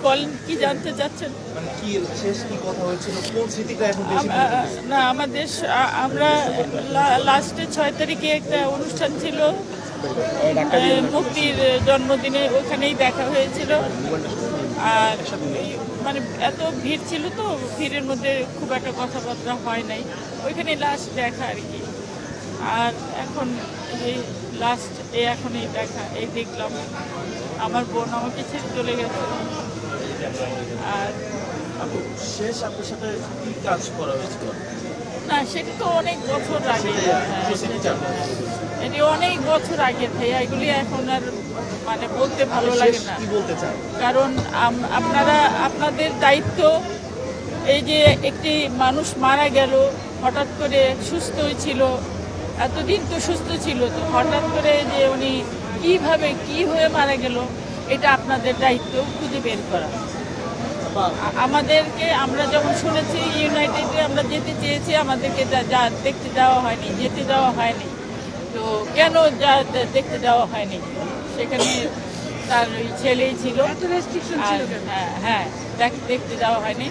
বলেন কি জানতে চাচ্ছেন? মানে কি শেষ কি কথা হয়েছিল, কোন স্মৃতিটা এখন বেশি না আমাদের আমরা লাস্টে 6 তারিখে একটা অনুষ্ঠান ছিল মুক্তির জন্মদিনে, ওখানেই দেখা হয়েছিল। আর মানে এত ভিড় ছিল তো, ভিড়ের মধ্যে খুব একটা কথাবার্তা হয় নাই, ওইখানে লাস্ট দেখা আর কি। আর এখন এই লাস্ট এখন এই দেখা, এই দেখলাম আমার বোন আমাকে ছেড়ে চলে গেছে। আর শেষ আপনার সাথে কি কাজ করা হয়েছিল? না সেটা তো অনেক বছর আগে, এটি অনেক বছর আগে ভাইয়া, এগুলি এখন আর মানে বলতে ভালো লাগে না। কি বলতে চান? কারণ আপনাদের দায়িত্ব, এই যে একটি মানুষ মারা গেল, হঠাৎ করে সুস্থ ছিল, এতদিন তো সুস্থ ছিল, তো হঠাৎ করে যে উনি কিভাবে কি হয়ে মারা গেল, এটা আপনাদের দায়িত্ব খুঁজে বের করা। আমাদেরকে, আমরা যখন শুনেছি ইউনাইটেডে আমরা যেতে চেয়েছি, আমাদেরকে যা দেখতে দেওয়া হয়নি, যেতে দেওয়া হয়নি। তো কেন দেখতে দেওয়া হয়নি? সেখানে তার ওই ছেলেই ছিল, হ্যাঁ দেখতে দেওয়া হয়নি।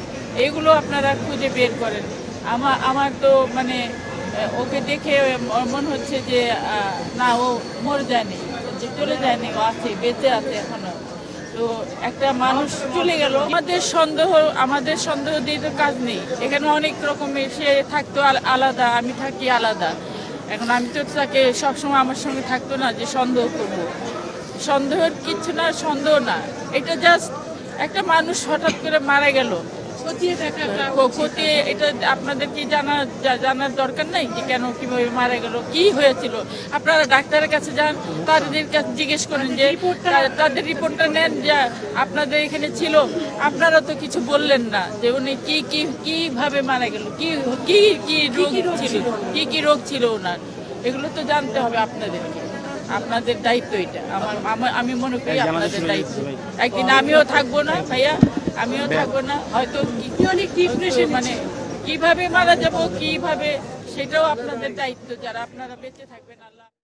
এগুলো আপনারা খুঁজে বের করেন। আমার তো মানে ওকে দেখে মনে হচ্ছে যে না, ও মরে যায়নি, চলে যায়নি, ও আছে, বেঁচে আছে এখনো। তো একটা মানুষ চলে গেল, আমাদের সন্দেহ দিয়ে তো কাজ নেই। এখানে অনেক রকমের, সে থাকতো আলাদা, আমি থাকি আলাদা। এখন আমি তো তাকে সবসময় আমার সঙ্গে থাকতো না যে সন্দেহ করবো। সন্দেহের কিচ্ছু না, সন্দেহ না, এটা জাস্ট একটা মানুষ হঠাৎ করে মারা গেল, খতিয়ে এটা আপনাদেরকে জানার দরকার নাই যে কেন, কিভাবে মারা গেল, কি হয়েছিল। আপনারা ডাক্তারের কাছে যান, তাদের কাছে জিজ্ঞেস করেন যে তাদের রিপোর্টটা নেন, যে আপনাদের এখানে ছিল। আপনারা তো কিছু বললেন না যে উনি কিভাবে মারা গেল, কি রোগ ছিল ওনার, এগুলো তো জানতে হবে আপনাদেরকে। আপনাদের দায়িত্ব এটা, আমি মনে করি আপনাদের দায়িত্ব। একদিন আমিও থাকবো না ভাইয়া, আমিও থাকবো না, হয়তো অনেক ডিপ্রেশন, মানে কিভাবে মারা যাব, কিভাবে, সেটাও আপনাদের দায়িত্ব, যারা আপনারা বেঁচে থাকবেন। আল্লাহ।